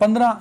15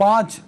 5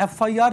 FIR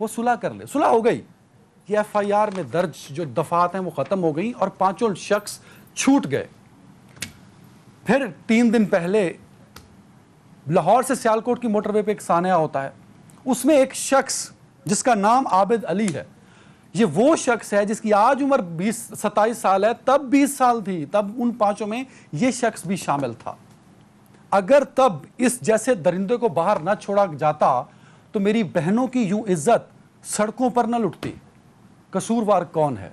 وہ صلح کر لے. صلح ہو گئی, یہ ایف آئی آر میں درج جو دفعات ہیں وہ ختم ہو گئیں اور 5 شخص چھوٹ گئے. پھر 3 دن پہلے لاہور سے سیالکوٹ کی موٹر وے پہ ایک سانحہ ہوتا ہے, اس میں ایک شخص جس کا نام عابد علی ہے, یہ وہ شخص ہے جس کی آج عمر 27 سال ہے, تب 20 سال تھی, تب ان 5 میں یہ شخص بھی شامل تھا. اگر تب اس جیسے درندے کو باہر نہ چھوڑا جاتا تو میری بہنوں کی یوں عزت سڑکوں پر نہ لٹتی. قصوروار کون ہے؟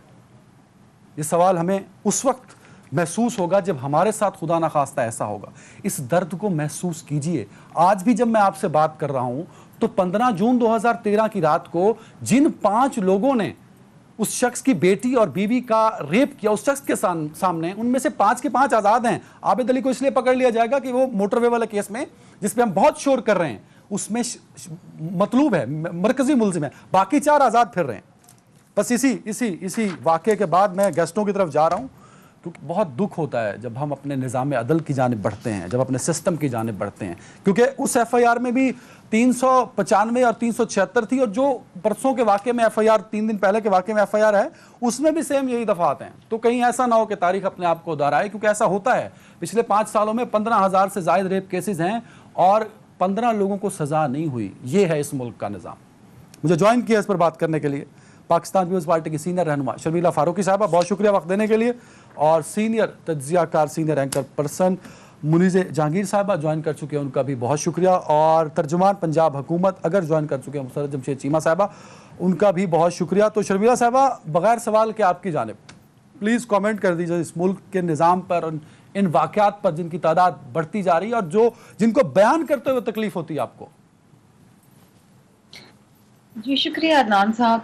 یہ سوال ہمیں اس وقت محسوس ہوگا جب ہمارے ساتھ خدا نخواستہ ایسا ہوگا. اس درد کو محسوس کیجئے. آج بھی جب میں آپ سے بات کر رہا ہوں تو 15 جون 2013 کی رات کو جن 5 لوگوں نے اس شخص کی بیٹی اور بیوی کا ریپ کیا اس شخص کے سامنے, ان میں سے 5 کے 5 آزاد ہیں. عابد علی کو اس لیے پکڑ لیا جائے گا کہ وہ موٹر وے والے کیس میں جس پہ ہم بہت شور کر رہے ہیں اس میں مطلوب ہے, مرکزی ملزم ہے, باقی 4 آزاد پھر رہے ہیں. بس اسی واقعے کے بعد میں گیسٹوں کی طرف جا رہا ہوں, کیونکہ بہت دکھ ہوتا ہے جب ہم اپنے نظام عدل کی جانب بڑھتے ہیں, جب اپنے سسٹم کی جانب بڑھتے ہیں, کیونکہ اس ایف آئی آر میں بھی 395 اور 376 تھی, اور جو پرسوں کے واقعے میں ایف آئی آر 3 دن پہلے کے واقعے میں ایف آئی آر ہے اس میں بھی سیم یہی دفعات ہیں. تو کہیں ایسا نہ ہو کہ تاریخ اپنے آپ کو دہرائے, کیونکہ ایسا ہوتا ہے. پچھلے 5 سالوں میں 15,000 سے زائد ریپ کیسز ہیں اور 15 لوگوں کو سزا نہیں ہوئی. یہ ہے اس ملک کا نظام. مجھے جوائن کیا اس پر بات کرنے کے لیے پاکستان پیپلز پارٹی کی سینئر رہنما شرمیلا فاروقی صاحبہ, بہت شکریہ وقت دینے کے لیے, اور سینئر تجزیہ کار سینئر اینکر پرسن منیز جہانگیر صاحبہ جوائن کر چکے ہیں, ان کا بھی بہت شکریہ, اور ترجمان پنجاب حکومت اگر جوائن کر چکے ہیں مسرت جمشید چیمہ صاحبہ, ان کا بھی بہت شکریہ. تو شرمیلا صاحبہ, بغیر سوال کے آپ کی جانب پلیز کامنٹ کر دیجیے اس ملک کے نظام پر, ان واقعات پر جن کی تعداد بڑھتی جا رہی ہے اور جن کو بیان کرتے ہوئے تکلیف ہوتی ہے آپ کو. جی شکریہ عدنان صاحب.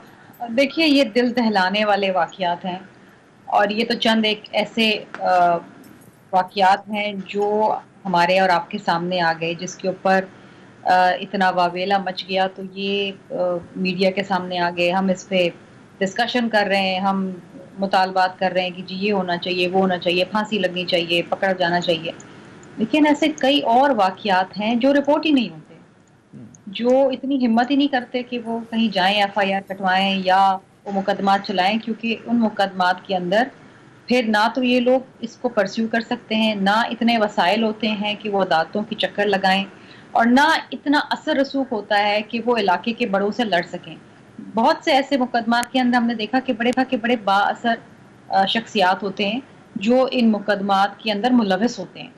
دیکھیے یہ دل دہلانے والے واقعات ہیں, اور یہ تو چند ایک ایسے واقعات ہیں جو ہمارے اور آپ کے سامنے آ گئے, جس کے اوپر اتنا واویلا مچ گیا. تو یہ میڈیا کے سامنے آ گئے, ہم اس پہ ڈسکشن کر رہے ہیں, ہم مطالبات کر رہے ہیں کہ جی یہ ہونا چاہیے, وہ ہونا چاہیے, پھانسی لگنی چاہیے, پکڑ جانا چاہیے. لیکن ایسے کئی اور واقعات ہیں جو رپورٹ ہی نہیں ہوتے, جو اتنی ہمت ہی نہیں کرتے کہ وہ کہیں جائیں ایف آئی آر کٹوائیں یا وہ مقدمات چلائیں, کیونکہ ان مقدمات کے اندر پھر نہ تو یہ لوگ اس کو پرسیو کر سکتے ہیں, نہ اتنے وسائل ہوتے ہیں کہ وہ عدالتوں کی چکر لگائیں, اور نہ اتنا اثر رسوخ ہوتا ہے کہ وہ علاقے کے بڑوں سے لڑ سکیں. بہت سے ایسے مقدمات کے اندر ہم نے دیکھا کہ بڑے با اثر شخصیات ہوتے ہیں جو ان مقدمات کے اندر ملوث ہوتے ہیں.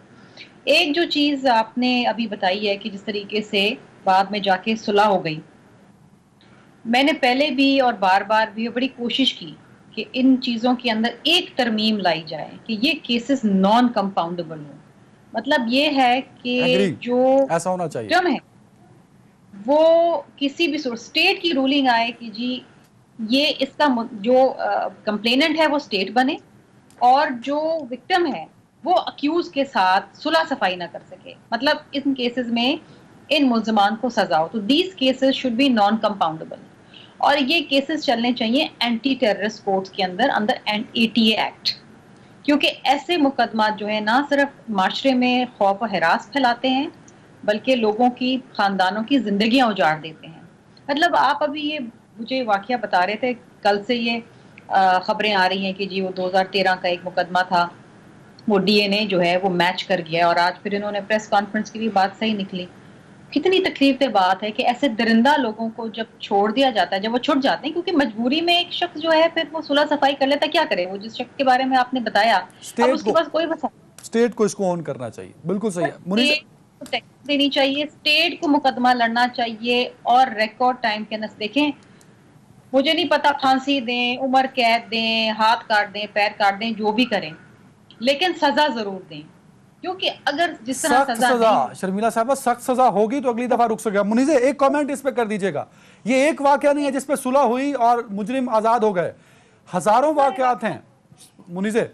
ایک جو چیز آپ نے ابھی بتائی ہے کہ جس طریقے سے بعد میں جا کے صلح ہو گئی, میں نے پہلے بھی اور بار بار بھی بڑی کوشش کی کہ ان چیزوں کے اندر ایک ترمیم لائی جائے کہ یہ کیسز نان کمپاؤنڈیبل ہوں. مطلب یہ ہے کہ جو ایسا ہونا چاہیے وکٹم ہے وہ کسی بھی اسٹیٹ کی رولنگ آئے کہ جی یہ اس کا جو کمپلیننٹ ہے وہ اسٹیٹ بنے, اور جو وکٹم ہے وہ اکیوز کے ساتھ صلح صفائی نہ کر سکے. مطلب ان کیسز میں ان ملزمان کو سزا ہو. تو these cases should be non compoundable, اور یہ کیسز چلنے چاہیے اینٹی ٹیررسٹ کورٹس کے اندر اے ٹی اے ایکٹ, کیونکہ ایسے مقدمات جو ہیں نہ صرف معاشرے میں خوف و ہراس پھیلاتے ہیں بلکہ لوگوں کی خاندانوں کی زندگیاں اجاڑ دیتے ہیں. مطلب آپ ابھی یہ مجھے واقعہ بتا رہے تھے, کل سے یہ خبریں آ رہی ہیں کہ جی وہ 2013 کا ایک مقدمہ تھا, وہ ڈی این اے جو ہے وہ میچ کر گیا, اور آج پھر انہوں نے پریس کانفرنس کی بھی بات صحیح نکلی. کتنی تکلیف دہ بات ہے کہ ایسے درندہ لوگوں کو جب چھوڑ دیا جاتا ہے, جب وہ چھٹ جاتے ہیں, کیونکہ مجبوری میں ایک شخص جو ہے پھر وہ صلح صفائی کر لیتا, کیا کرے وہ جس شخص کے بارے میں آپ نے بتایا, اب اس کے پاس کوئی وسائل. اسٹیٹ کو اس کو اون کرنا چاہیے, بالکل صحیح ہے. منیز ٹیکس دینی چاہیے, اسٹیٹ کو مقدمہ لڑنا چاہیے, اور ریکارڈ ٹائم کے اندر دیکھیں. مجھے نہیں پتا پھانسی دیں, عمر قید دیں, ہاتھ کاٹ دیں, پیر کاٹ دیں, جو بھی کریں, لیکن سزا ضرور دیں, کیونکہ اگر جس طرح سخت سزا سزا, نہیں, شرمیلا صاحبہ سخت سزا ہوگی تو اگلی دفعہ رک سکے گا. منیزے ایک کامنٹ اس پہ کر دیجئے گا. یہ ایک واقعہ نہیں ہے جس پہ صلح ہوئی اور مجرم آزاد ہو گئے, ہزاروں واقعات ہیں. منیزے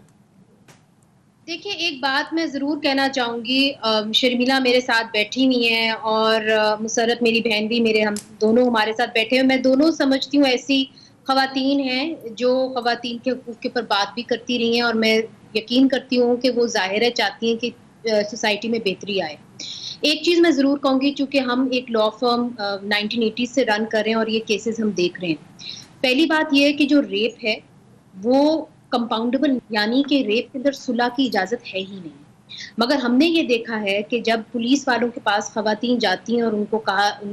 دیکھیے ایک بات میں ضرور کہنا چاہوں گی, شرمیلا میرے ساتھ بیٹھی ہوئی ہیں اور مسرت میری بہن بھی, ہم دونوں ہمارے ساتھ بیٹھے ہیں. میں دونوں سمجھتی ہوں ایسی خواتین ہیں جو خواتین کے حقوق کے اوپر بات بھی کرتی رہی ہیں, اور میں یقین کرتی ہوں کہ وہ ظاہر ہے چاہتی ہیں کہ سوسائٹی میں بہتری آئے. ایک چیز میں ضرور کہوں گی, چونکہ ہم ایک لا فرم 1980 سے رن کر رہے ہیں اور یہ کیسز ہم دیکھ رہے ہیں. پہلی بات یہ ہے کہ جو ریپ ہے وہ کمپاؤنڈیبل, یعنی کہ ریپ کے اندر صلح کی اجازت ہے ہی نہیں. مگر ہم نے یہ دیکھا ہے کہ جب پولیس والوں کے پاس خواتین جاتی ہیں اور ان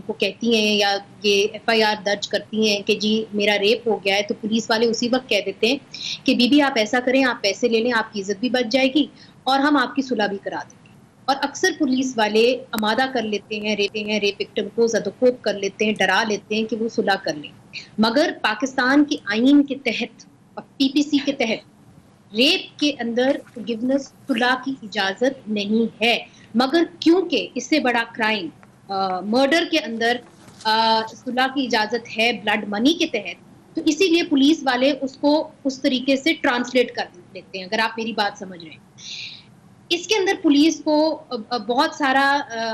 کو کہتی ہیں یا یہ FIR درج کرتی ہیں کہ جی میرا ریپ ہو گیا ہے, تو پولیس والے اسی وقت کہہ دیتے ہیں کہ بی بی آپ ایسا کریں, آپ پیسے لے لیں, آپ کی عزت بھی بچ جائے گی اور ہم آپ کی صلح بھی کرا دیں گے. اور اکثر پولیس والے آمادہ کر لیتے ہیں ریپ وکٹم کو زدوکوب کر لیتے ہیں, ڈرا لیتے ہیں کہ وہ صلح کر لیں. مگر پاکستان کی آئین کے تحت اور PPC کے تحت ریپ کے اندر فورگیونس صلح کی اجازت نہیں ہے. مگر کیونکہ اس سے بڑا کرائم مرڈر کے اندر صلح کی اجازت ہے بلڈ منی کے تحت, تو اسی لیے پولیس والے اس کو اس طریقے سے ٹرانسلیٹ کر لیتے ہیں, اگر آپ میری بات سمجھ رہے ہیں. اس کے اندر پولیس کو بہت سارا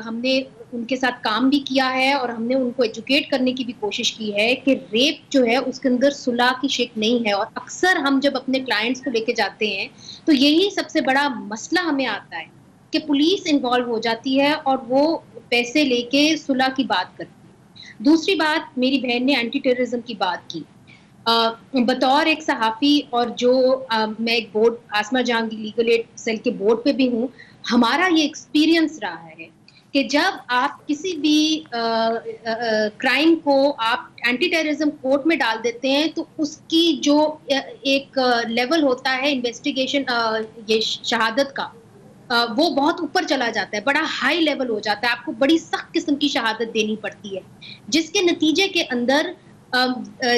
ہم نے ان کے ساتھ کام بھی کیا ہے اور ہم نے ان کو ایجوکیٹ کرنے کی بھی کوشش کی ہے کہ ریپ جو ہے اس کے اندر صلح کی شک نہیں ہے. اور اکثر ہم جب اپنے کلائنٹس کو لے کے جاتے ہیں تو یہی سب سے بڑا مسئلہ ہمیں آتا ہے کہ پولیس انوالو ہو جاتی ہے اور وہ پیسے لے کے صلح کی بات کرتی ہے. دوسری بات, میری بہن نے اینٹی ٹیررزم کی بات کی. بطور ایک صحافی اور جو میں ایک بورڈ آسما جہانگیر لیگل ایڈ سیل کے بورڈ پہ بھی ہوں, ہمارا یہ ایکسپیرینس رہا ہے کہ جب آپ کسی بھی کرائم کو آپ اینٹی ٹیررزم کورٹ میں ڈال دیتے ہیں تو اس کی جو ایک لیول ہوتا ہے انویسٹیگیشن یہ شہادت کا, وہ بہت اوپر چلا جاتا ہے, بڑا ہائی لیول ہو جاتا ہے. آپ کو بڑی سخت قسم کی شہادت دینی پڑتی ہے, جس کے نتیجے کے اندر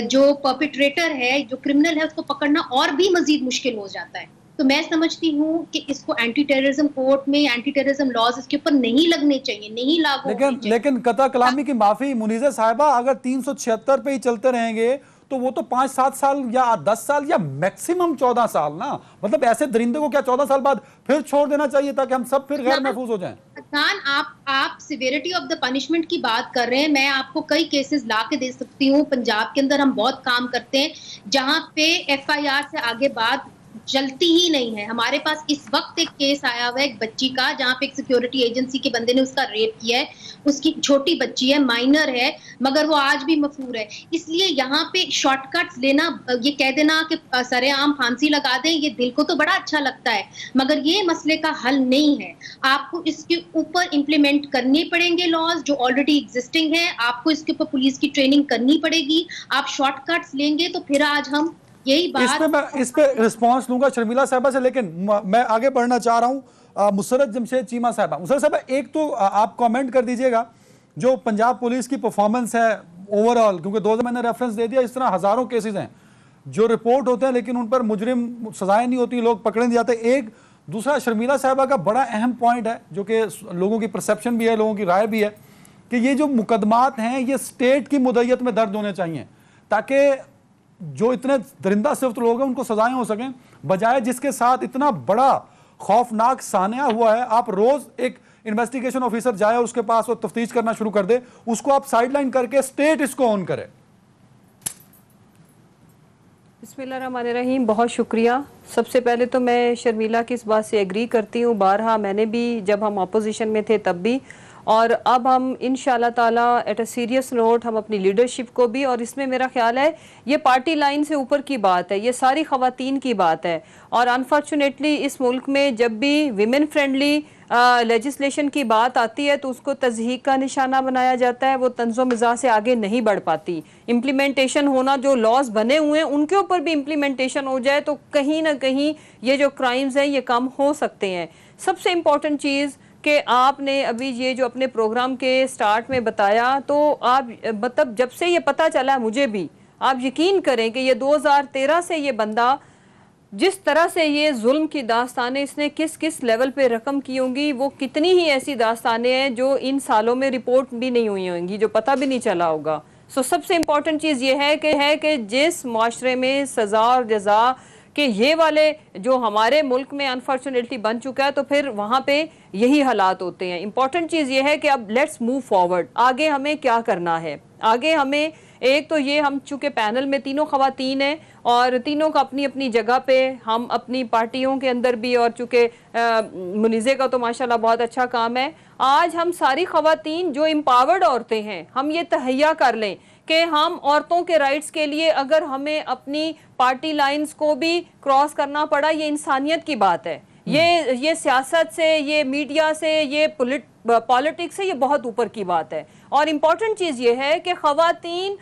جو پرپیٹریٹر ہے, جو کرمنل ہے, اس کو پکڑنا اور بھی مزید مشکل ہو جاتا ہے. تو میں سمجھتی ہوں کہ اس کو اینٹی ٹیررزم کورٹ میں اینٹی ٹیررزم لاز اس کے اوپر نہیں لگنے چاہیے, نہیں لاگو ہونے چاہیے. لیکن قطع کلامی کی معافی منیزہ صاحبہ, اگر 376 پہ ہی چلتے رہیں گے تو وہ تو 5-7 سال یا 10 سال یا میکسیمم 14 سال نا. مطلب ایسے درندے کو کیا 14 سال بعد پھر چھوڑ دینا چاہیے تاکہ ہم سب پھر غیر محفوظ ہو جائیں؟ آپ سیویرٹی آف دا پنشمنٹ کی بات کر رہے ہیں. میں آپ کو کئی کیسز لا کے دے سکتی ہوں. پنجاب کے اندر ہم بہت کام کرتے ہیں جہاں پہ FIR سے آگے بات چلتی ہی نہیں ہے. ہمارے پاس اس وقت ایک کیس آیا ہوا ہے ایک بچی کا, جہاں پہ ایک سیکیورٹی ایجنسی کے بندے نے اس کا ریپ کیا ہے. اس کی چھوٹی بچی ہے, مائنر ہے, مگر وہ آج بھی مفرور ہے. اس لیے یہاں پہ شارٹ کٹس لینا, یہ کہہ دینا کہ سرے عام پھانسی لگا دیں, یہ دل کو تو بڑا اچھا لگتا ہے مگر یہ مسئلے کا حل نہیں ہے. آپ کو اس کے اوپر امپلیمنٹ کرنے پڑیں گے لاز جو آلریڈی ایگزسٹنگ ہے. آپ کو اس کے اوپر پولیس کی ٹریننگ کرنی پڑے گی. آپ شارٹ کٹس لیں گے تو پھر آج ہم یہی بات اس پہ رسپانس لوں گا شرمیلا صاحبہ سے, لیکن میں آگے بڑھنا چاہ رہا ہوں مسرت جمشید چیمہ صاحبہ. مسرت صاحبہ, ایک تو آپ کامنٹ کر دیجئے گا جو پنجاب پولیس کی پرفارمنس ہے اوورال, کیونکہ 2000 میں نے ریفرنس دے دیا, اس طرح ہزاروں کیسز ہیں جو رپورٹ ہوتے ہیں لیکن ان پر مجرم سزائیں نہیں ہوتی, لوگ پکڑے نہیں جاتے. ایک دوسرا شرمیلا صاحبہ کا بڑا اہم پوائنٹ ہے جو کہ لوگوں کی پرسیپشن بھی ہے, لوگوں کی رائے بھی ہے, کہ یہ جو مقدمات ہیں یہ اسٹیٹ کی مدعیت میں درج ہونے چاہیے تاکہ جو اتنے درندہ صفت لوگ ہیں ان کو سزائیں ہو سکیں, بجائے جس کے ساتھ اتنا بڑا خوفناک سانحہ ہوا ہے. آپ روز ایک انویسٹیگیشن آفیسر جائے اور اس کے پاس وہ تفتیش کرنا شروع کر دے, اس کو آپ سائیڈ لائن کر کے اسٹیٹ اس کو اون کرے. بسم اللہ الرحمن الرحیم. بہت شکریہ. سب سے پہلے تو میں شرمیلا کی اس بات سے ایگری کرتی ہوں. بارہا میں نے بھی, جب ہم اپوزیشن میں تھے تب بھی, اور اب ہم انشاءاللہ تعالیٰ ایٹ اے سیریس نوٹ ہم اپنی لیڈرشپ کو بھی, اور اس میں میرا خیال ہے یہ پارٹی لائن سے اوپر کی بات ہے, یہ ساری خواتین کی بات ہے. اور انفارچونیٹلی اس ملک میں جب بھی ویمن فرینڈلی لیجسلیشن کی بات آتی ہے تو اس کو تضحیک کا نشانہ بنایا جاتا ہے, وہ طنز و مزاح سے آگے نہیں بڑھ پاتی. امپلیمنٹیشن ہونا, جو لاز بنے ہوئے ہیں ان کے اوپر بھی امپلیمنٹیشن ہو جائے تو کہیں نہ کہیں یہ جو کرائمز ہیں یہ کم ہو سکتے ہیں. سب سے امپورٹنٹ چیز کہ آپ نے ابھی یہ جو اپنے پروگرام کے سٹارٹ میں بتایا, تو آپ مطلب جب سے یہ پتہ چلا مجھے بھی, آپ یقین کریں کہ یہ 2013 سے یہ بندہ جس طرح سے یہ ظلم کی داستانیں اس نے کس کس لیول پہ رقم کی ہوں گی, وہ کتنی ہی ایسی داستانیں ہیں جو ان سالوں میں رپورٹ بھی نہیں ہوئی ہوں گی, جو پتہ بھی نہیں چلا ہوگا. سب سے امپورٹنٹ چیز یہ ہے کہ جس معاشرے میں سزا اور جزا کہ یہ والے جو ہمارے ملک میں انفارچونیٹلی بن چکا ہے, تو پھر وہاں پہ یہی حالات ہوتے ہیں. امپورٹنٹ چیز یہ ہے کہ اب لیٹس موو فارورڈ. آگے ہمیں کیا کرنا ہے؟ آگے ہمیں ایک تو یہ ہم چونکہ پینل میں تینوں خواتین ہیں اور تینوں کا اپنی اپنی جگہ پہ ہم اپنی پارٹیوں کے اندر بھی، اور چونکہ منیزے کا تو ماشاءاللہ بہت اچھا کام ہے، آج ہم ساری خواتین جو امپاورڈ عورتیں ہیں ہم یہ تہیہ کر لیں کہ ہم عورتوں کے رائٹس کے لیے اگر ہمیں اپنی پارٹی لائنز کو بھی کراس کرنا پڑا، یہ انسانیت کی بات ہے. یہ سیاست سے، یہ میڈیا سے، یہ پالیٹکس سے، یہ بہت اوپر کی بات ہے. اور امپورٹنٹ چیز یہ ہے کہ خواتین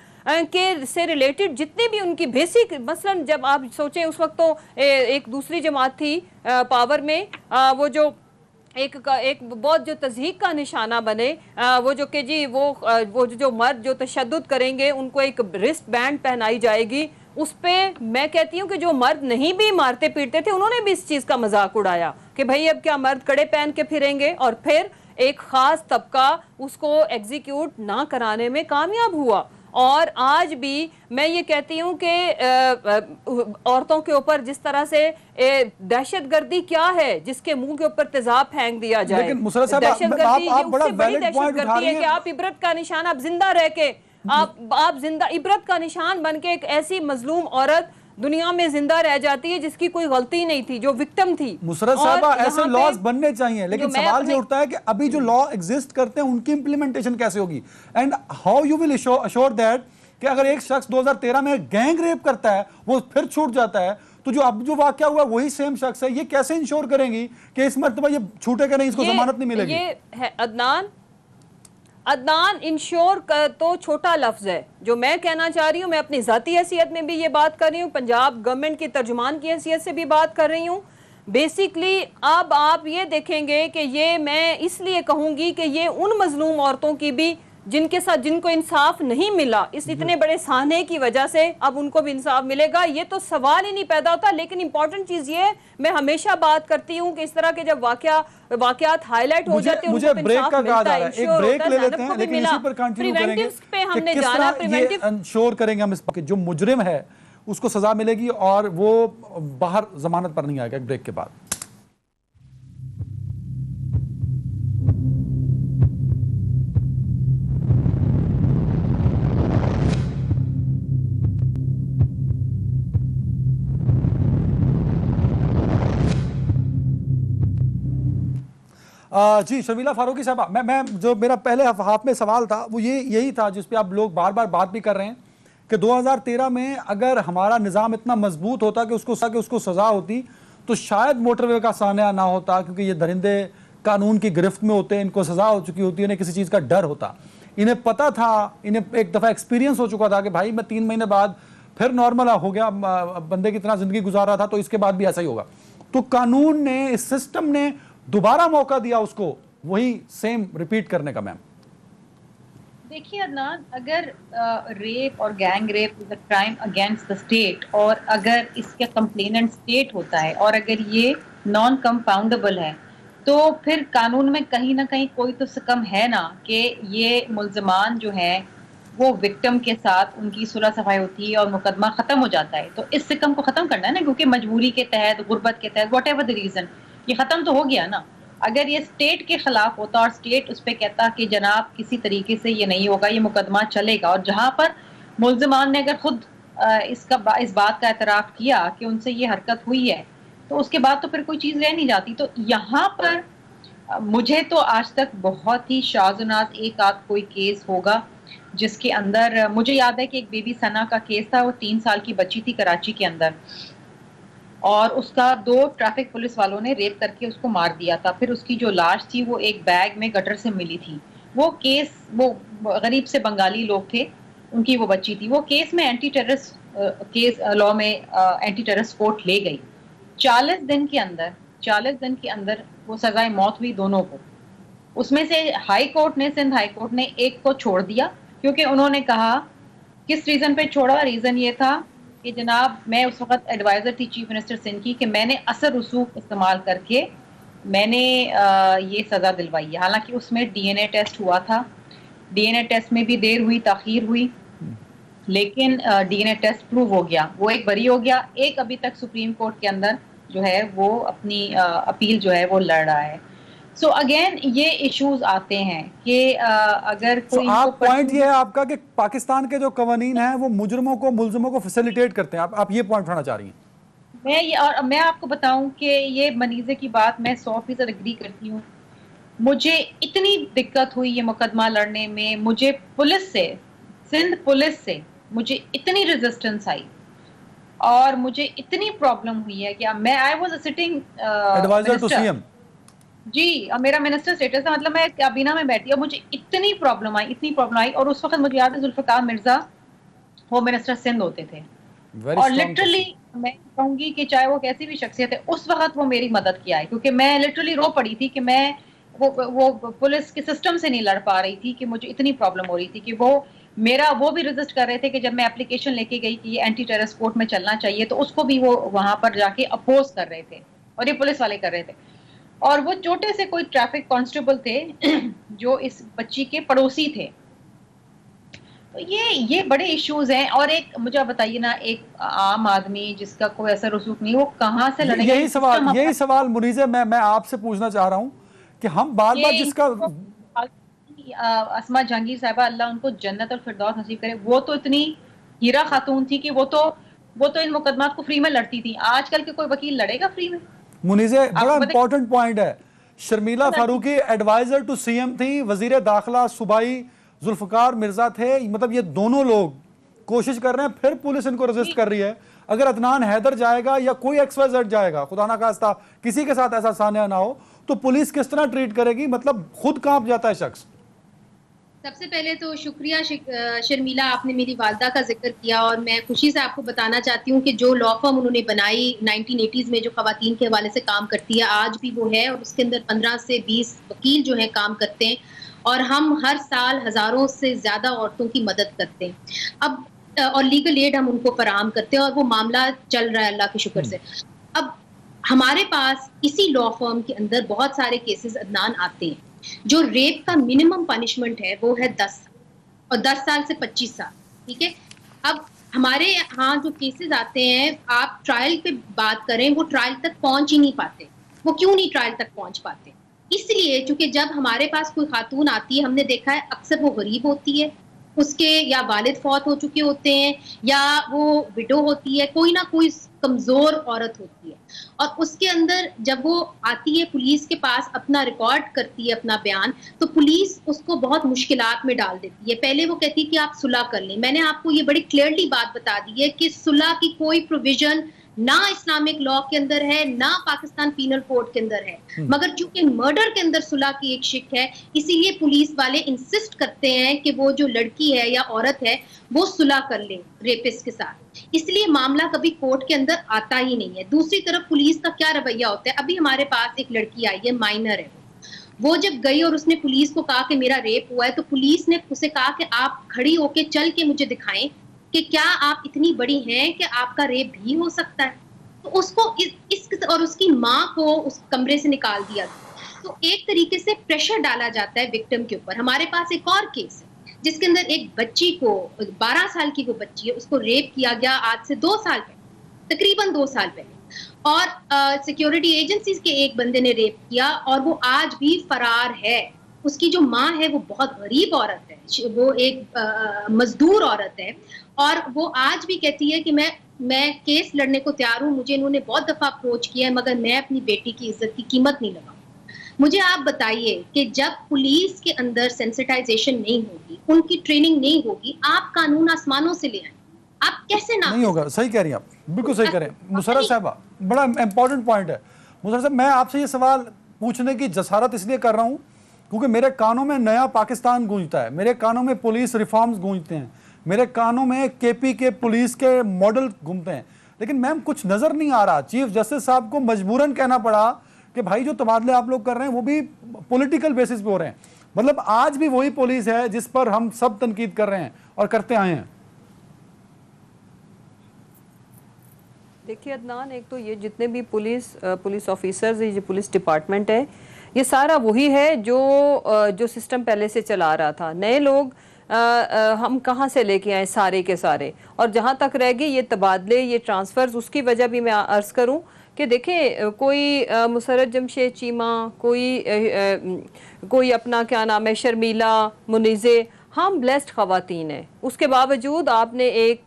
کے سے ریلیٹڈ جتنی بھی ان کی بیسک، مثلا جب آپ سوچیں اس وقت تو ایک دوسری جماعت تھی پاور میں، وہ جو ایک بہت جو تضحیک کا نشانہ بنے، وہ جو کہ جی وہ جو مرد جو تشدد کریں گے ان کو ایک رسٹ بینڈ پہنائی جائے گی. اس پہ میں کہتی ہوں کہ جو مرد نہیں بھی مارتے پیٹتے تھے انہوں نے بھی اس چیز کا مذاق اڑایا کہ بھائی اب کیا مرد کڑے پہن کے پھریں گے، اور پھر ایک خاص طبقہ اس کو ایگزیکیوٹ نہ کرانے میں کامیاب ہوا. اور آج بھی میں یہ کہتی ہوں کہ عورتوں کے اوپر جس طرح سے دہشت گردی کیا ہے جس کے منہ کے اوپر تیزاب پھینک دیا جائے، لیکن مسرت صاحب دہشت گردی آپ اس بڑا سے بڑی ویلڈ دہشت پوائنٹ اٹھا گردی رہی ہے ہیں. کہ آپ عبرت کا نشان، آپ زندہ رہ کے آپ زندہ عبرت کا نشان بن کے ایک ایسی مظلوم عورت دنیا میں زندہ رہ جاتی ہے جس کی کوئی غلطی نہیں تھی، جو وکٹم تھی. مسرت صاحبہ ایسے لاز بننے چاہیے، لیکن سوال یہ اٹھتا ہے کہ ابھی جو لا ایگزسٹ کرتے ہیں ان کی امپلیمنٹیشن کیسے ہوگی، and how you will assure that کہ اگر ایک شخص 2013 میں گینگ ریپ کرتا ہے وہ پھر چھوٹ جاتا ہے، تو جو اب جو واقعہ ہوا وہی سیم شخص ہے، یہ کیسے انشور کریں گی کہ اس مرتبہ یہ چھوٹے گا نہیں، اس کو ضمانت نہیں ملے گی؟ یہ ہے عدنان انشور کا تو چھوٹا لفظ ہے. جو میں کہنا چاہ رہی ہوں، میں اپنی ذاتی حیثیت میں بھی یہ بات کر رہی ہوں، پنجاب گورنمنٹ کی ترجمان کی حیثیت سے بھی بات کر رہی ہوں. بیسیکلی اب آپ یہ دیکھیں گے کہ یہ میں اس لیے کہوں گی کہ یہ ان مظلوم عورتوں کی بھی جن کے ساتھ جن کو انصاف نہیں ملا اس اتنے بڑے سانحے کی وجہ سے، اب ان کو بھی انصاف ملے گا. یہ تو سوال ہی نہیں پیدا ہوتا. لیکن امپورٹنٹ چیز یہ ہے، میں ہمیشہ بات کرتی ہوں کہ اس طرح کے جب واقعات ہائی لائٹ ہو جاتے ہیں، مجھے بریک کا کہا جا رہا ہے، ایک بریک لے لیتے ہیں لیکن اسی پر کنٹینیو کریں گے کہ کس طرح یہ انشور کریں گے ہم اس کہ جو مجرم ہے اس کو سزا ملے گی اور وہ باہر ضمانت پر نہیں آئے گا. ایک بریک کے بعد جی شرمیلا فاروقی صاحبہ، میں جو میرا پہلے ہاتھ میں سوال تھا وہ یہی تھا جس پہ آپ لوگ بار بار بات بھی کر رہے ہیں کہ 2013 میں اگر ہمارا نظام اتنا مضبوط ہوتا کہ اس کو سزا ہوتی تو شاید موٹر وے کا سانحہ نہ ہوتا، کیونکہ یہ درندے قانون کی گرفت میں ہوتے ہیں، ان کو سزا ہو چکی ہوتی ہے، انہیں کسی چیز کا ڈر ہوتا، انہیں پتہ تھا، انہیں ایک دفعہ ایکسپیرینس ہو چکا تھا کہ بھائی میں 3 مہینے بعد پھر نارمل ہو گیا، بندے کی طرح زندگی گزار رہا تھا تو اس کے بعد بھی ایسا ہی ہوگا. تو قانون نے، اس سسٹم نے دوبارہ موقع دیا اس کو وہی سیم ریپیٹ کرنے کا. میم دیکھیے عدنان، اگر ریپ اور gang rape is a crime against the state, اور اگر اس کا کمپلیننٹ اسٹیٹ ہوتا ہے اور اگر یہ نان کمپاؤنڈیبل ہے، تو پھر قانون میں کہیں نہ کہیں کوئی تو سکم ہے نا کہ یہ ملزمان جو ہیں وہ وکٹم کے ساتھ ان کی صلح صفائی ہوتی ہے اور مقدمہ ختم ہو جاتا ہے. تو اس سکم کو ختم کرنا ہے نا، کیونکہ مجبوری کے تحت، غربت کے تحت، واٹ ایور دی ریزن، یہ ختم تو ہو گیا نا. اگر یہ اسٹیٹ کے خلاف ہوتا اور اسٹیٹ اس پہ کہتا کہ جناب کسی طریقے سے یہ نہیں ہوگا، یہ مقدمہ چلے گا، اور جہاں پر ملزمان نے اگر خود اس بات کا اعتراف کیا کہ ان سے یہ حرکت ہوئی ہے، تو اس کے بعد تو پھر کوئی چیز رہ نہیں جاتی. تو یہاں پر مجھے تو آج تک بہت ہی شاذ و نادر ایک آدھ کوئی کیس ہوگا جس کے اندر مجھے یاد ہے کہ ایک بی بی ثنا کا کیس تھا، وہ 3 سال کی بچی تھی کراچی کے اندر، اور اس کا 2 ٹریفک پولیس والوں نے ریپ کر کے اس کو مار دیا تھا. پھر اس کی جو لاش تھی وہ ایک بیگ میں گٹر سے ملی تھی. وہ کیس، وہ غریب سے بنگالی لوگ تھے، ان کی وہ بچی تھی. وہ کیس میں اینٹی ٹیررسٹ کیس لا میں اینٹی ٹیررسٹ کورٹ لے گئی. 40 دن کے اندر وہ سزائے موت ہوئی دونوں کو. اس میں سے ہائی کورٹ نے، سندھ ہائی کورٹ نے ایک کو چھوڑ دیا، کیونکہ انہوں نے کہا، کس ریزن پہ چھوڑا؟ ریزن یہ تھا کہ جناب میں اس وقت ایڈوائزر تھی چیف منسٹر سندھ کی، کہ میں نے اثر رسوخ استعمال کر کے میں نے یہ سزا دلوائی ہے. حالانکہ اس میں ڈی این اے ٹیسٹ ہوا تھا، ڈی این اے ٹیسٹ میں بھی دیر ہوئی، تاخیر ہوئی، لیکن D N A test prove ہو گیا، وہ ایک بری ہو گیا. ایک ابھی تک سپریم کورٹ کے اندر جو ہے وہ اپنی اپیل جو ہے وہ لڑ رہا ہے. سو اگین یہ ایشوز آتے ہیں کہ اگر کوئی آپ پوائنٹ یہ ہے آپ کا کہ پاکستان کے جو قوانین ہیں وہ مجرموں کو ملزموں کو فیسیلیٹیٹ کرتے ہیں، آپ یہ پوائنٹ اٹھانا چاہ رہی ہیں؟ میں آپ کو بتاؤں کہ یہ منیزے کی بات میں 100% اگری کرتی ہوں. مجھے اتنی دقت ہوئی یہ مقدمہ لڑنے میں، مجھے پولیس سے، سندھ پولیس سے مجھے اتنی ریزسٹنس آئی اور مجھے اتنی پرابلم ہوئی ہے کہ میں I was sitting adviser to C M. جی، اور میرا منسٹر اسٹیٹس ہے، مطلب میں کابینہ میں بیٹھی اور مجھے اتنی پرابلم آئی اور اس وقت مجھے یاد ہے ذوالفقار مرزا وہ منسٹر سندھ ہوتے تھے اور لٹرلی میں کہوں گی کہ چاہے وہ کیسی بھی شخصیت ہے اس وقت وہ میری مدد کیا ہے، کیونکہ میں لٹرلی رو پڑی تھی کہ میں وہ پولیس کے سسٹم سے نہیں لڑ پا رہی تھی کہ مجھے اتنی پرابلم ہو رہی تھی کہ وہ بھی ریزسٹ کر رہے تھے کہ جب میں اپلیکیشن لے کے گئی کہ یہ اینٹی ٹیررسٹ کورٹ میں چلنا چاہیے تو اس کو بھی وہ وہاں پر جا کے اپوز کر رہے تھے اور یہ پولیس والے کر رہے تھے. اور وہ چھوٹے سے کوئی ٹریفک کانسٹیبل تھے جو اس بچی کے پڑوسی تھے. تو یہ بڑے ایشوز ہیں. اور ایک مجھے بتائیے نا، ایک عام آدمی جس کا کوئی ایسا رسوخ نہیں، وہ کہاں سے لڑے گا؟ یہی سوال منیزہ میں آپ سے پوچھنا چاہ رہا ہوں کہ ہم بار بار جس کا اسما جہانگیر صاحبہ اللہ ان کو جنت الفردوس نصیب کرے، وہ تو اتنی ہیرا خاتون تھی کہ وہ تو ان مقدمات کو فری میں لڑتی تھی. آج کل کے کوئی وکیل لڑے گا فری میں؟ منیزہ بڑا امپورٹنٹ پوائنٹ ہے. Sharmila Farooqui adviser to C M تھی، وزیر داخلہ صوبائی ذوالفقار مرزا تھے. مطلب یہ دونوں لوگ کوشش کر رہے ہیں، پھر پولیس ان کو ریزسٹ کر رہی ہے. اگر عدنان حیدر جائے گا یا کوئی ایکس وائی زیڈ جائے گا، خدا نہ خواستہ کسی کے ساتھ ایسا سانحہ نہ ہو، تو پولیس کس طرح ٹریٹ کرے گی؟ مطلب خود کانپ جاتا ہے شخص. سب سے پہلے تو شکریہ شرمیلا، آپ نے میری والدہ کا ذکر کیا اور میں خوشی سے آپ کو بتانا چاہتی ہوں کہ جو لا فرم انہوں نے بنائی 1980s میں جو خواتین کے حوالے سے کام کرتی ہے آج بھی وہ ہے، اور اس کے اندر 15 سے 20 وکیل جو ہیں کام کرتے ہیں اور ہم ہر سال ہزاروں سے زیادہ عورتوں کی مدد کرتے ہیں اور لیگل ایڈ ہم ان کو فراہم کرتے ہیں اور وہ معاملہ چل رہا ہے اللہ کے شکر سے. اب ہمارے پاس اسی لا فرم کے اندر بہت سارے کیسز عدنان آتے ہیں. جو ریپ کا منیمم پنشمنٹ ہے وہ ہے 10 سال اور 10 سال سے 25 سال. ٹھیک ہے، اب ہمارے ہاں جو کیسز آتے ہیں، آپ ٹرائل پہ بات کریں، وہ ٹرائل تک پہنچ ہی نہیں پاتے. وہ کیوں نہیں ٹرائل تک پہنچ پاتے؟ اس لیے چونکہ جب ہمارے پاس کوئی خاتون آتی ہے، ہم نے دیکھا ہے اکثر وہ غریب ہوتی ہے، اس کے یا والد فوت ہو چکے ہوتے ہیں یا وہ وڈو ہوتی ہے، کوئی نہ کوئی کمزور عورت ہوتی ہے. اور اس کے اندر جب وہ آتی ہے پولیس کے پاس، اپنا ریکارڈ کرتی ہے اپنا بیان، تو پولیس اس کو بہت مشکلات میں ڈال دیتی ہے. پہلے وہ کہتی ہے کہ آپ صلح کر لیں. میں نے آپ کو یہ بڑی کلیئرلی بات بتا دی ہے کہ صلح کی کوئی پروویژن نہ اسلامک لا کے اندر ہے، نہ پاکستان پینل کوڈ کے اندر ہے. مگر چونکہ مرڈر کے اندر صلح کی ایک شک ہے، اسی لیے پولیس والے انسسٹ کرتے ہیں کہ وہ جو لڑکی ہے یا عورت ہے وہ صلح کر لیں ریپسٹ کے ساتھ. اس لیے معاملہ کبھی کورٹ کے اندر آتا ہی نہیں ہے. دوسری طرف پولیس کا کیا رویہ ہوتا ہے؟ ابھی ہمارے پاس ایک لڑکی آئی ہے، مائنر ہے، وہ جب گئی اور اس نے پولیس کو کہا کہ میرا ریپ ہوا ہے، تو پولیس نے اسے کہا کہ آپ کھڑی ہو کے چل کے مجھے دکھائیں کہ کیا آپ اتنی بڑی ہیں کہ آپ کا ریپ بھی ہو سکتا ہے. تو اس کو اور اس کی ماں کو اس کمرے سے نکال دیا. تو ایک طریقے سے پریشر ڈالا جاتا ہے وکٹم کے اوپر. ہمارے پاس ایک اور کیس ہے جس کے اندر ایک بچی کو، 12 سال کی وہ بچی ہے، اس کو ریپ کیا گیا آج سے 2 سال پہلے، تقریباً 2 سال پہلے. اور سیکیورٹی ایجنسیز کے ایک بندے نے ریپ کیا اور وہ آج بھی فرار ہے. اس کی جو ماں ہے وہ بہت غریب عورت ہے، وہ ایک مزدور عورت ہے، اور وہ آج بھی کہتی ہے کہ میں کیس لڑنے کو تیار ہوں، مجھے انہوں نے بہت دفعہ اپروچ کیا ہے مگر میں اپنی بیٹی کی عزت کی قیمت نہیں لگاؤں. مجھے آپ بتائیے کہ جب پولیس کے اندر سینسٹائزیشن نہیں ہوگی، ان کی ٹریننگ نہیں ہوگی، آپ قانون آسمانوں سے لے آئیں، آپ کیسے نہیں ہوگا؟ صحیح کہہ رہی ہیں آپ، بالکل صحیح کہہ رہے ہیں. مسرت صاحبہ بڑا امپورٹنٹ پوائنٹ ہے. مسرت صاحب، میں آپ سے یہ سوال پوچھنے کی جسارت اس لیے کر رہا ہوں کیونکہ میرے کانوں میں نیا پاکستان گونجتا ہے، میرے کانوں میں پولیس ریفارمز گونجتے ہیں، میرے کانوں میں کے پی کے پولیس کے ماڈل گھومتے ہیں، لیکن میم کچھ نظر نہیں آ رہا. چیف جسٹس صاحب کو مجبوراً کہنا پڑا کہ بھائی جو تبادلے آپ لوگ کر رہے ہیں وہ بھی پولیٹیکل بیسس پہ ہو رہے ہیں. مطلب آج بھی وہی پولیس ہے جس پر ہم سب تنقید کر رہے ہیں اور کرتے آئے ہیں. دیکھیے عدنان، ایک تو یہ جتنے بھی پولیس آفیسرز، یہ پولیس ڈپارٹمنٹ ہے، یہ سارا وہی ہے جو سسٹم پہلے سے چلا رہا تھا. نئے لوگ ہم کہاں سے لے کے آئے سارے کے سارے. اور جہاں تک رہ گئی یہ تبادلے، یہ ٹرانسفرز، اس کی وجہ بھی میں عرض کروں کہ دیکھیں کوئی مسرت جمشید چیمہ، کوئی اپنا کیا نام ہے شرمیلا، منیزے، ہم بلیسڈ خواتین ہیں، اس کے باوجود آپ نے ایک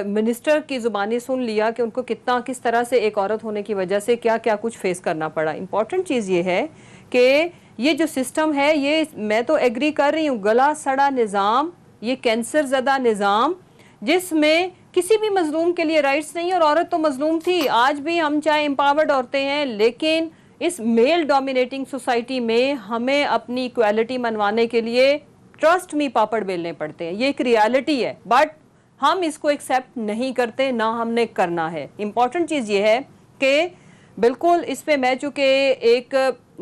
منسٹر کی زبانی سن لیا کہ ان کو کس طرح سے ایک عورت ہونے کی وجہ سے کیا کیا کچھ فیس کرنا پڑا۔ امپورٹنٹ چیز یہ ہے کہ یہ جو سسٹم ہے، یہ میں تو ایگری کر رہی ہوں، گلا سڑا نظام، یہ کینسر زدہ نظام جس میں کسی بھی مظلوم کے لیے رائٹس نہیں، اور عورت تو مظلوم تھی، آج بھی ہم چاہے امپاورڈ عورتیں ہیں، لیکن اس میل ڈومینیٹنگ سوسائٹی میں ہمیں اپنی ایکویلٹی منوانے کے لیے ٹرسٹ می پاپڑ بیلنے پڑتے ہیں، یہ ایک ریالٹی ہے، بٹ ہم اس کو ایکسیپٹ نہیں کرتے، نہ ہم نے کرنا ہے۔ امپورٹنٹ چیز یہ ہے کہ بالکل اس پہ میں چونکہ ایک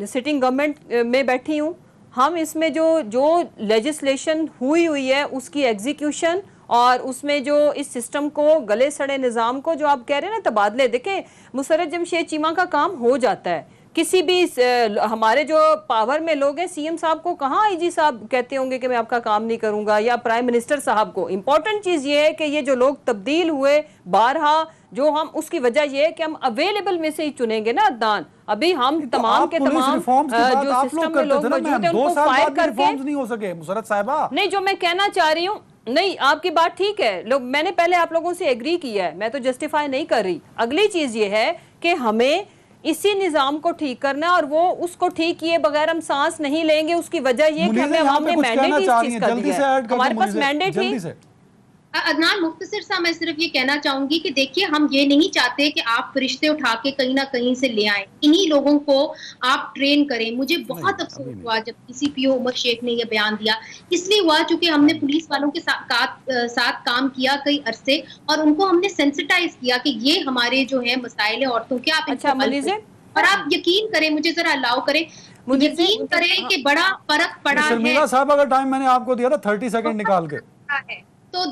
سٹنگ گورنمنٹ میں بیٹھی ہوں، ہم اس میں جو لیجسلیشن ہوئی ہے اس کی ایگزیکیوشن اور اس میں جو اس سسٹم کو گلے سڑے نظام کو جو آپ کہہ رہے ہیں نا تبادلے، دیکھیں مسرت جمشید چیمہ کا کام ہو جاتا ہے، کسی بھی ہمارے جو پاور میں لوگ ہیں، سی ایم صاحب کو کہاں آئی جی صاحب کہتے ہوں گے کہ میں آپ کا کام نہیں کروں گا، یا پرائم منسٹر صاحب کو۔ امپورٹنٹ چیز یہ ہے کہ یہ جو لوگ تبدیل ہوئے بارہا، جو ہم اس کی وجہ یہ ہے کہ ہم اویلیبل میں سے ہی چنیں گے نا عدنان، ابھی ہم تمام کے تمام جو سسٹم میں لوگ موجود ہیں ان کو فائر کر کے نہیں ہو سکے مسرت صاحبہ۔ نہیں، جو میں کہنا چاہ رہی ہوں، نہیں آپ کی بات ٹھیک ہے، میں نے پہلے آپ لوگوں سے ایگری کیا ہے، میں تو جسٹیفائی نہیں کر رہی۔ اگلی چیز یہ ہے کہ ہمیں اسی نظام کو ٹھیک کرنا ہے، اور وہ اس کو ٹھیک کیے بغیر ہم سانس نہیں لیں گے۔ اس کی وجہ یہ کہ ہمیں عوام نے مینڈیٹ اس چیز کا دیا ہے، ہمارے پاس مینڈیٹ ہی۔ عدنان مختصر سا میں صرف یہ کہنا چاہوں گی کہ دیکھیے ہم یہ نہیں چاہتے کہ آپ فرشتے اٹھا کے کہیں نہ کہیں سے لے آئیں، انہی لوگوں کو آپ ٹرین کریں۔ مجھے بہت افسوس ہوا جب پی سی پی او عمر شیخ نے یہ بیان دیا، اس لیے ہوا چونکہ ہم نے پولیس والوں کے ساتھ کام کیا کئی عرصے، اور ان کو ہم نے سینسٹائز کیا کہ یہ ہمارے جو ہیں مسائل ہیں عورتوں کے، آپ ان کو حل کریں۔ اور آپ یقین کریں، مجھے ذرا الاؤ کریں، یقین کریں کہ بڑا فرق پڑا ہے۔ شرمیلا صاحب اگر ٹائم میں نے آپ کو دیا تھا 30 سیکنڈ نکال کے، تو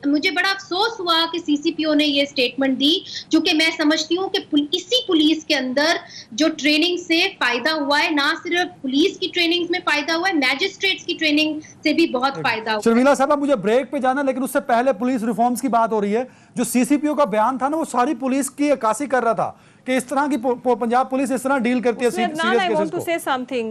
مجھے بڑا افسوس ہوا کہ سی سی پی او نے یہ سٹیٹمنٹ دی، جو کہ میں سمجھتی ہوں کہ اسی پولیس کے اندر جو ٹریننگ سے فائدہ ہوا ہے، نہ صرف پولیس کی ٹریننگ میں فائدہ ہوا ہے، میجسٹریٹس کی ٹریننگ سے بھی بہت فائدہ ہوا ہے۔ شرمیلا صاحب مجھے بریک پہ جانا، لیکن اس سے پہلے پولیس ریفارمز کی بات ہو رہی ہے۔ جو سی سی پی او کا بیان تھا نا، وہ ساری پولیس کی عکاسی کر رہا تھا کہ اس طرح کی پنجاب پولیس اس طرح ڈیل کرتی ہے سیریس کیسز کو۔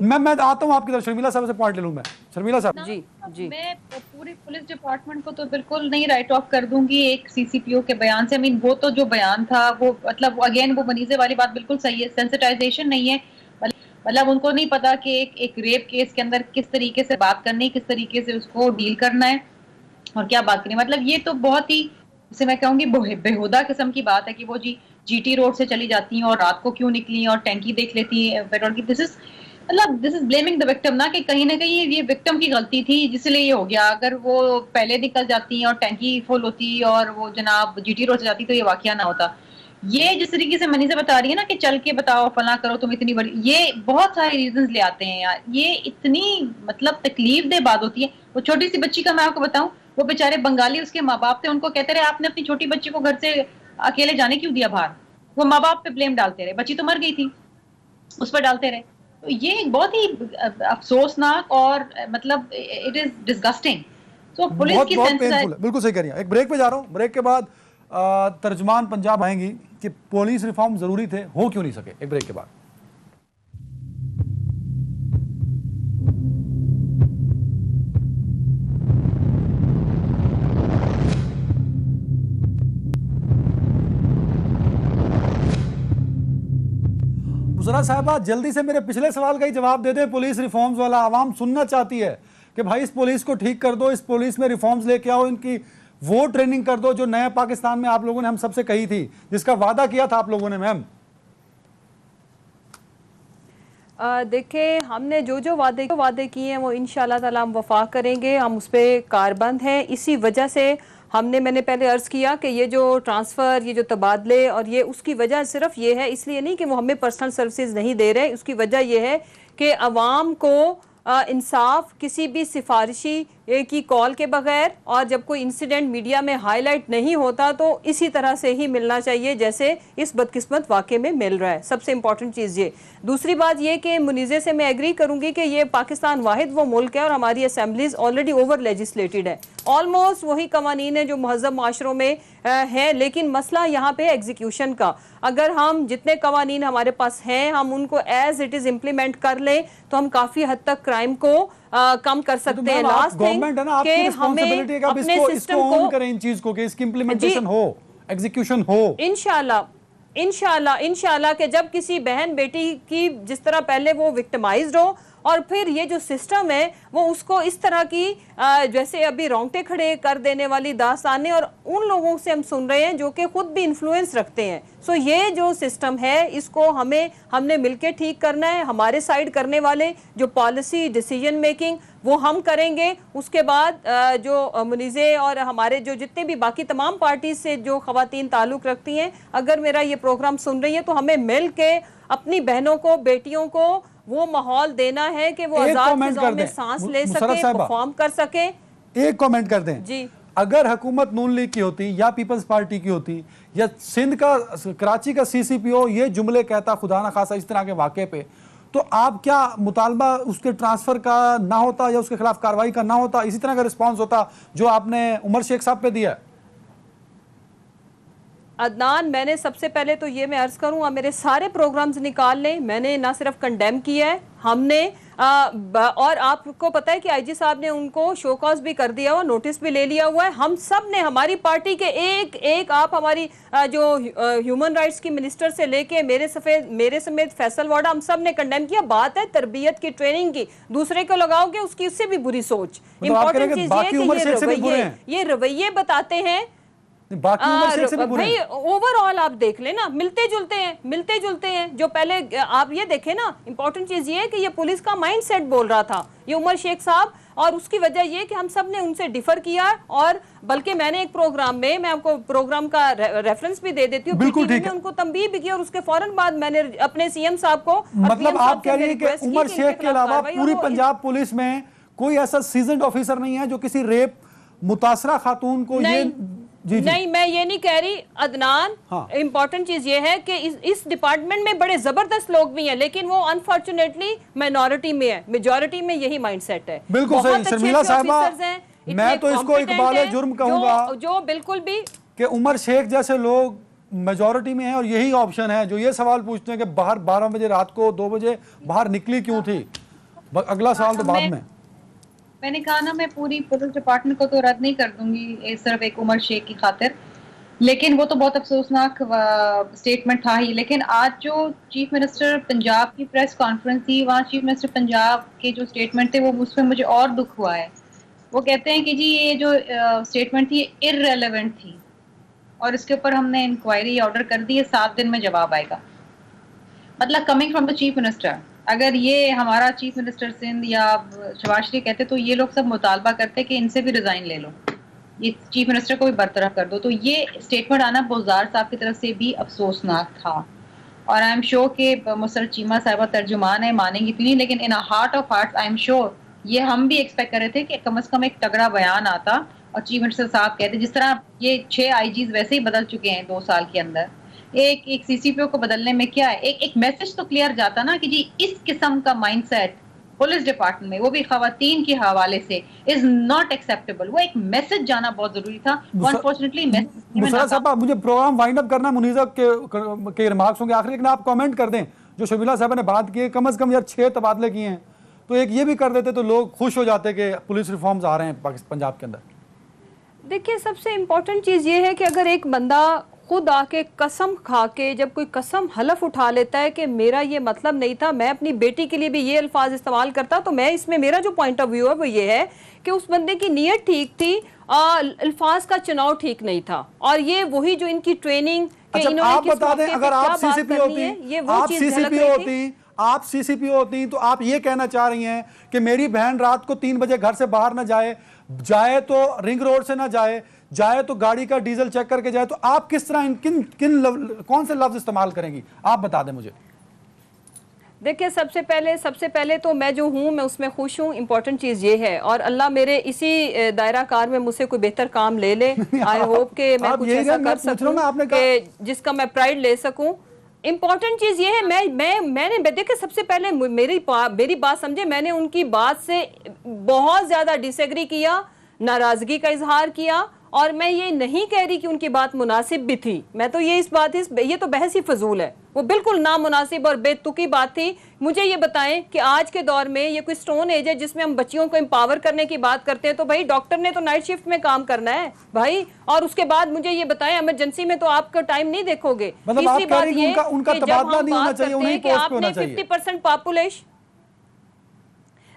میں آتا ہوں آپ کی طرف، شرمیلا صاحب سے پوائنٹ لے لوں میں۔ شرمیلا صاحب جی، میں پوری پولیس ڈپارٹمنٹ کو تو بالکل نہیں رائٹ آف کر دوں گی ایک سی سی پی او کے بیان سے۔ وہ تو جو بیان تھا وہ مطلب اگین وہ منیزے والی بات بالکل صحیح ہے، سینسٹائزیشن نہیں ہے، مطلب ان کو نہیں پتا کہ ایک ریپ کیس کے اندر کس طریقے سے بات کرنی، کس طریقے سے اس کو ڈیل کرنا ہے اور کیا بات کرنی۔ مطلب یہ تو بہت ہی، جسے میں کہوں گی بےہودہ قسم کی بات ہے کہ وہ جی ٹی روڈ سے چلی جاتی ہیں اور رات کو کیوں نکلی اور ٹینکی دیکھ لیتی ہیں پیٹرول کی۔ دس از بلیمنگ دا وکٹم، نہ کہ کہیں نہ کہیں یہ وکٹم کی غلطی تھی جس لیے یہ ہو گیا۔ اگر وہ پہلے نکل جاتی ہیں اور ٹینکی فل ہوتی اور وہ جناب جی ٹی روڈ سے جاتی تو یہ واقعہ نہ ہوتا۔ یہ جس طریقے سے منیزہ بتا رہی ہے نا کہ چل کے بتاؤ فلاں کرو تم اتنی بڑی، یہ بہت سارے ریزنز لے آتے ہیں یار، یہ اتنی مطلب تکلیف دہ بات ہوتی ہے۔ وہ چھوٹی سی بچی کا میں آپ کو بتاؤں، وہ بیچارے بنگالی اس کے ماں باپ تھے، ان کو کہتے رہے آپ نے اپنی چھوٹی بچی کو گھر سے اکیلے جانے کیوں دیا باہر، وہ ماں باپ پہ بلیم ڈالتے رہے، بچی تو مر گئی تھی اس پر ڈالتے رہے۔ تو یہ بہت ہی افسوسناک اور مطلب it is disgusting. So police کی بالکل صحیح کہہ رہی ہیں۔ ایک بریک پہ جا رہا ہوں، بریک کے بعد ترجمان پنجاب آئیں گی کہ پولیس ریفارم ضروری تھے، ہو کیوں نہیں سکے۔ ایک بریک کے بعد مسرت صاحبہ جلدی سے میرے پچھلے سوال کا ہی جواب دے دیں، پولیس ریفارمز والا۔ عوام سننا چاہتی ہے کہ بھائی اس پولیس کو ٹھیک کر دو، اس پولیس میں ریفارمز لے کے آؤ، ان کی وہ ٹریننگ کر دو جو نئے پاکستان میں آپ لوگوں نے ہم سب سے کہی تھی، جس کا وعدہ کیا تھا آپ لوگوں نے۔ میم دیکھیں ہم نے جو وعدے کیے ہیں وہ انشاءاللہ تعالی ہم وفا کریں گے، ہم اس پہ کاربند ہیں۔ اسی وجہ سے میں نے پہلے عرض کیا کہ یہ جو ٹرانسفر، یہ جو تبادلے، اور یہ اس کی وجہ صرف یہ ہے، اس لیے نہیں کہ وہ ہمیں پرسنل سروسز نہیں دے رہے، اس کی وجہ یہ ہے کہ عوام کو انصاف، کسی بھی سفارشی ایک ہی کال کے بغیر اور جب کوئی انسیڈنٹ میڈیا میں ہائی لائٹ نہیں ہوتا تو اسی طرح سے ہی ملنا چاہیے جیسے اس بدقسمت واقعے میں مل رہا ہے. سب سے امپورٹنٹ چیز یہ. دوسری بات یہ کہ منیزے سے میں ایگری کروں گی کہ یہ پاکستان واحد وہ ملک ہے اور ہماری اسمبلیز آلریڈی اوور لیجسلیٹڈ ہے, آلموسٹ وہی قوانین ہیں جو مہذب معاشروں میں ہیں, لیکن مسئلہ یہاں پہ ایگزیکیوشن کا. اگر ہم جتنے قوانین ہمارے پاس ہیں ہم ان کو ایز اٹ از امپلیمنٹ کر لیں تو ہم کافی حد تک کرائم کو کم کر سکتے ہیں. لاسٹ گورنمنٹ ہے نا, آپ کی رسپانسبلٹی ہے کہ آپ اس کو اون کریں, ان چیز کو کہ اس کی امپلیمنٹیشن ہو, ایگزیکیوشن ہو. انشاءاللہ کہ جب کسی بہن بیٹی کی جس طرح پہلے وہ وکٹمائزڈ ہو اور پھر یہ جو سسٹم ہے وہ اس کو اس طرح کی جیسے ابھی رونگٹے کھڑے کر دینے والی داستانیں اور ان لوگوں سے ہم سن رہے ہیں جو کہ خود بھی انفلوئنس رکھتے ہیں. سو یہ جو سسٹم ہے اس کو ہم نے مل کے ٹھیک کرنا ہے. ہمارے سائیڈ کرنے والے جو پالیسی ڈیسیجن میکنگ وہ ہم کریں گے. اس کے بعد جو منیزے اور ہمارے جو جتنے بھی باقی تمام پارٹیز سے جو خواتین تعلق رکھتی ہیں اگر میرا یہ پروگرام سن رہی ہے تو ہمیں مل کے اپنی بہنوں کو بیٹیوں کو وہ ماحول دینا ہے کہ وہ آزاد فضاؤں میں سانس لے سکیں, پرفارم کر سکیں. ایک کامنٹ کر دیں جی, اگر حکومت نون لیگ کی ہوتی یا پیپلز پارٹی کی ہوتی یا سندھ کا کراچی کا سی سی پی او یہ جملے کہتا خدا نہ خاصا اس طرح کے واقعے پہ, تو آپ کیا مطالبہ اس کے ٹرانسفر کا نہ ہوتا یا اس کے خلاف کارروائی کا نہ ہوتا, اسی طرح کا رسپانس ہوتا جو آپ نے عمر شیخ صاحب پہ دیا ہے؟ عدنان, میں نے سب سے پہلے تو یہ میں عرض کروں آپ میرے سارے پروگرامز نکال لیں, میں نے نہ صرف کنڈیم کیا ہے ہم نے اور آپ کو پتہ ہے کہ آئی جی صاحب نے ان کو شو کاز بھی کر دیا ہوا, نوٹس بھی لے لیا ہوا ہے. ہم سب نے ہماری پارٹی کے ایک آپ ہماری جو ہیومن رائٹس کی منسٹر سے لے کے میرے سمیت فیصل واڈا ہم سب نے کنڈیم کیا. بات ہے تربیت کی, ٹریننگ کی, دوسرے کو لگاؤ گے اس کی اس سے بھی بری سوچ. امپورٹنٹ چیز یہ ہے کہ یہ رویے بتاتے ہیں. بھائی اوور آل آپ دیکھ لیں نا, ملتے جلتے ہیں. جو پہلے آپ یہ دیکھیں نا, امپورٹنٹ چیز یہ ہے کہ یہ پولیس کا مائنڈ سیٹ بول رہا تھا یہ عمر شیخ صاحب, اور اس کی وجہ یہ کہ ہم سب نے ان سے ڈیفر کیا. اور بلکہ میں نے ایک پروگرام میں آپ کو پروگرام کا ریفرنس بھی دے دیتی ہوں, بالکل ٹھیک ہے, ان کو تنبیہ بھی کی اور اس کے فوراً بعد میں نے اپنے سی ایم صاحب کو, مطلب آپ کہہ رہی ہیں کہ عمر شیخ کے علاوہ پوری پنجاب پولیس میں کوئی ایسا سیزنڈ آفیسر نہیں ہے جو کسی ریپ متاثرہ خاتون کو یہ نہیں, میں یہ نہیں کہہ رہی عدنان. امپورٹنٹ چیز یہ ہے کہ اس ڈپارٹمنٹ میں بڑے زبردست لوگ بھی ہیں لیکن وہ انفارچونیٹلی مائنورٹی میں ہے, میجورٹی میں یہی مائنڈ سیٹ ہے. بالکل صحیح شرمیلا صاحبہ, میں تو اس کو اقبال جرم کہوں گا جو بالکل بھی کہ عمر شیخ جیسے لوگ میجورٹی میں ہیں اور یہی آپشن ہے جو یہ سوال پوچھتے ہیں کہ باہر 12 بجے رات کو 2 بجے باہر نکلی کیوں تھی. اگلا سوال تو بعد میں نے کہا نا میں پوری پولیس ڈپارٹمنٹ کو تو رد نہیں کر دوں گی صرف ایک عمر شیخ کی خاطر, لیکن وہ تو بہت افسوسناک سٹیٹمنٹ تھا ہی. لیکن آج جو چیف منسٹر پنجاب کی پریس کانفرنس تھی وہاں چیف منسٹر پنجاب کے جو سٹیٹمنٹ تھے وہ اس میں مجھے اور دکھ ہوا ہے. وہ کہتے ہیں کہ جی یہ جو سٹیٹمنٹ تھی ارریلیونٹ تھی اور اس کے اوپر ہم نے انکوائری آرڈر کر دی ہے, 7 دن میں جواب آئے گا. مطلب coming from the chief minister, اگر یہ ہمارا چیف منسٹر سندھ یا شہباز شریف کہتے تو یہ لوگ سب مطالبہ کرتے کہ ان سے بھی ریزائن لے لو, یہ چیف منسٹر کو بھی برطرف کر دو. تو یہ اسٹیٹمنٹ آنا بزدار صاحب کی طرف سے بھی افسوسناک تھا. اور آئی ایم شیور کہ مسرت چیمہ صاحبہ ترجمان ہے, مانیں گی اتنی, لیکن in heart of hearts I am sure یہ ہم بھی ایکسپیکٹ کر رہے تھے کہ کم از کم ایک تگڑا بیان آتا اور چیف منسٹر صاحب کہتے, جس طرح یہ 6 آئی جیز ویسے ہی بدل چکے ہیں 2 سال کے اندر, ایک سی سی پی او کو بدلنے میں کیا ہے, ایک میسج تو کلیئر جاتا نا کہ جی اس قسم کا مائنڈ سیٹ پولیس ڈپارٹمنٹ میں وہ بھی خواتین کے حوالے سے از ناٹ ایکسیپٹیبل. وہ ایک میسج جانا بہت ضروری تھا. انفارچونیٹلی مسرت صاحبہ مجھے پروگرام وائنڈ اپ کرنا, منیزہ کے ریمارکس ہوں گے آخری, لیکن آپ کامنٹ کر دیں جو شرمیلا صاحبہ نے بات کی ہے, کم از کم یار 6 تبادلے کیے ہیں تو ایک یہ بھی کر دیتے تو لوگ خوش ہو جاتے کہ پولیس ریفارمز آ رہے ہیں پنجاب کے اندر. دیکھیے سب سے امپورٹنٹ چیز یہ ہے کہ اگر ایک بندہ خود آ کے قسم کھا کے, جب کوئی قسم حلف اٹھا لیتا ہے کہ میرا یہ مطلب نہیں تھا, میں اپنی بیٹی کے لیے بھی یہ الفاظ استعمال کرتا, تو میں اس میں میرا جو پوائنٹ آف ویو ہے وہ یہ ہے کہ اس بندے کی نیت ٹھیک تھی, الفاظ کا چناؤ ٹھیک نہیں تھا. اور یہ وہی جو ان کی ٹریننگ کہ انہوں نے کس موقع پہ کیا بات کرنی ہے, یہ وہ چیز جھلک رہی تھی. آپ سی سی پی او ہوتی تو آپ یہ کہنا چاہ رہی ہیں کہ میری بہن رات کو 3 بجے گھر سے باہر نہ جائے تو رنگ روڈ سے نہ جائے تو گاڑی کا ڈیزل چیک کر کے جائے, تو آپ کس طرح کون سے لفظ استعمال کریں گی, آپ بتا دیں مجھے. دیکھیں سب سے پہلے تو میں جو ہوں میں اس میں خوش ہوں. امپورٹنٹ چیز یہ ہے اور اللہ میرے اسی دائرہ کار میں مجھ سے کوئی بہتر کام لے لے. آئی ہوپ کہ میں کچھ ایسا کر سکوں کہ جس کا میں پرائیڈ لے سکوں. امپورٹنٹ چیز یہ ہے میں نے دیکھیں سب سے پہلے میری بات سمجھے, میں نے ان کی بات سے بہت زیادہ ڈس ایگری کیا, ناراضگی کا اظہار کیا, اور میں یہ نہیں کہہ رہی کہ ان کی بات مناسب بھی تھی. میں تو یہ تو بحث ہی فضول ہے, وہ بالکل نامناسب اور بے تکی بات تھی. مجھے یہ بتائیں کہ آج کے دور میں یہ کوئی سٹون ایج ہے جس میں ہم بچیوں کو امپاور کرنے کی بات کرتے ہیں, تو بھائی ڈاکٹر نے تو نائٹ شفٹ میں کام کرنا ہے بھائی. اور اس کے بعد مجھے یہ بتائیں ایمرجنسی میں تو آپ کا ٹائم نہیں دیکھو گے. تیسری بات یہ کہ جب ہم بات کرتے ہیں کہ آپ نے 50% پاپولیشن,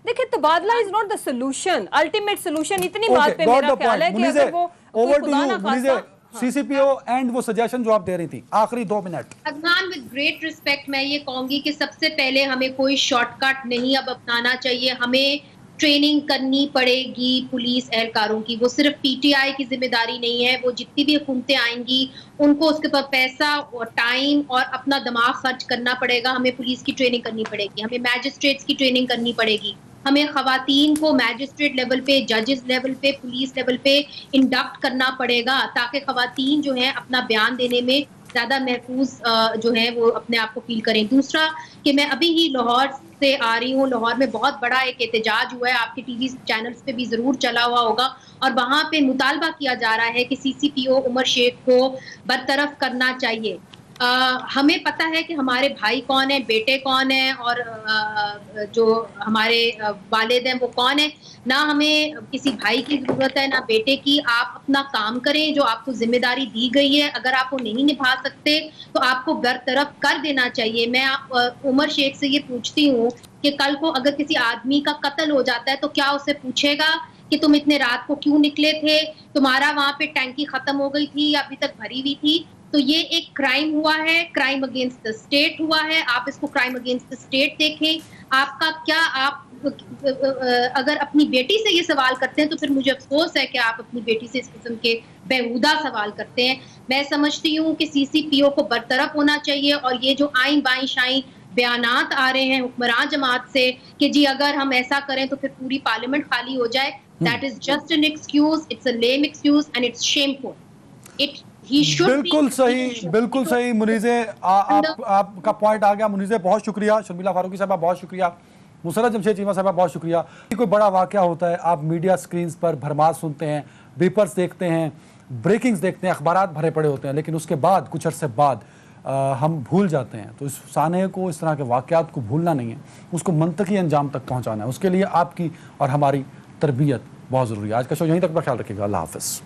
دیکھیں تبادلہ is not the solution, ultimate solution. اتنی بات پہ میرا خیال ہے کہ اگر وہ خدا نہ خواستہ سی سی پی او اینڈ وہ سجیشن جو آپ دے رہی تھی آخری 2 minute. Adnan with great respect میں یہ کہوں گی کہ سب سے پہلے ہمیں کوئی شارٹ کٹ نہیں اب اپنانا چاہیے. ہمیں ٹریننگ کرنی پڑے گی پولیس اہلکاروں کی. وہ صرف پی ٹی آئی کی ذمہ داری نہیں ہے, وہ جتنی بھی حکومتیں آئیں گی ان کو اس کے اوپر پیسہ اور ٹائم اور اپنا دماغ خرچ کرنا پڑے گا. ہمیں پولیس کی ٹریننگ کرنی پڑے گی, ہمیں میجسٹریٹس کی ٹریننگ کرنی پڑے گی, ہمیں خواتین کو میجسٹریٹ لیول پہ, ججز لیول پہ, پولیس لیول پہ انڈکٹ کرنا پڑے گا تاکہ خواتین جو ہیں اپنا بیان دینے میں زیادہ محفوظ جو ہے وہ اپنے آپ کو فیل کریں. دوسرا کہ میں ابھی ہی لاہور سے آ رہی ہوں, لاہور میں بہت بڑا ایک احتجاج ہوا ہے, آپ کے ٹی وی چینلز پہ بھی ضرور چلا ہوا ہوگا, اور وہاں پہ مطالبہ کیا جا رہا ہے کہ سی سی پی او عمر شیخ کو برطرف کرنا چاہیے. ہمیں پتہ ہے کہ ہمارے بھائی کون ہیں, بیٹے کون ہیں, اور جو ہمارے والد ہیں وہ کون ہیں. نہ ہمیں کسی بھائی کی ضرورت ہے نہ بیٹے کی. آپ اپنا کام کریں, جو آپ کو ذمہ داری دی گئی ہے اگر آپ وہ نہیں نبھا سکتے تو آپ کو برطرف کر دینا چاہیے. میں عمر شیخ سے یہ پوچھتی ہوں کہ کل کو اگر کسی آدمی کا قتل ہو جاتا ہے تو کیا اسے پوچھے گا کہ تم اتنے رات کو کیوں نکلے تھے, تمہارا وہاں پہ ٹینکی ختم ہو گئی تھی یا ابھی تک بھری ہوئی تھی. تو یہ ایک کرائم ہوا ہے, کرائم اگینسٹ دا اسٹیٹ ہوا ہے. آپ اس کو کرائم اگینسٹ دا اسٹیٹ دیکھیں. آپ کا کیا, آپ اگر اپنی بیٹی سے یہ سوال کرتے ہیں تو پھر مجھے افسوس ہے کہ آپ اپنی بیٹی سے اس قسم کے بیہودہ سوال کرتے ہیں. میں سمجھتی ہوں کہ سی سی پی او کو برطرف ہونا چاہیے, اور یہ جو آئیں بائیں شائیں بیانات آ رہے ہیں حکمران جماعت سے کہ جی اگر ہم ایسا کریں تو پھر پوری پارلیمنٹ خالی ہو جائے, that is just an excuse, it's a lame excuse and it's shameful. بالکل صحیح منیزے, آپ کا پوائنٹ آ گیا منیزے. بہت شکریہ شرمیلا فاروقی صاحبہ, بہت شکریہ مسرت جمشید چیمہ صاحبہ, بہت شکریہ. کوئی بڑا واقعہ ہوتا ہے, آپ میڈیا سکرینز پر بھرمار سنتے ہیں, بیپرز دیکھتے ہیں, بریکنگز دیکھتے ہیں, اخبارات بھرے پڑے ہوتے ہیں, لیکن اس کے بعد کچھ عرصے بعد ہم بھول جاتے ہیں. تو اس سانحے کو, اس طرح کے واقعات کو بھولنا نہیں ہے, اس کو منطقی انجام تک پہنچانا ہے. اس کے لیے آپ کی اور ہماری تربیت بہت ضروری ہے. آج کا شو یہیں تک, خیال رکھیے گا. اللہ حافظ.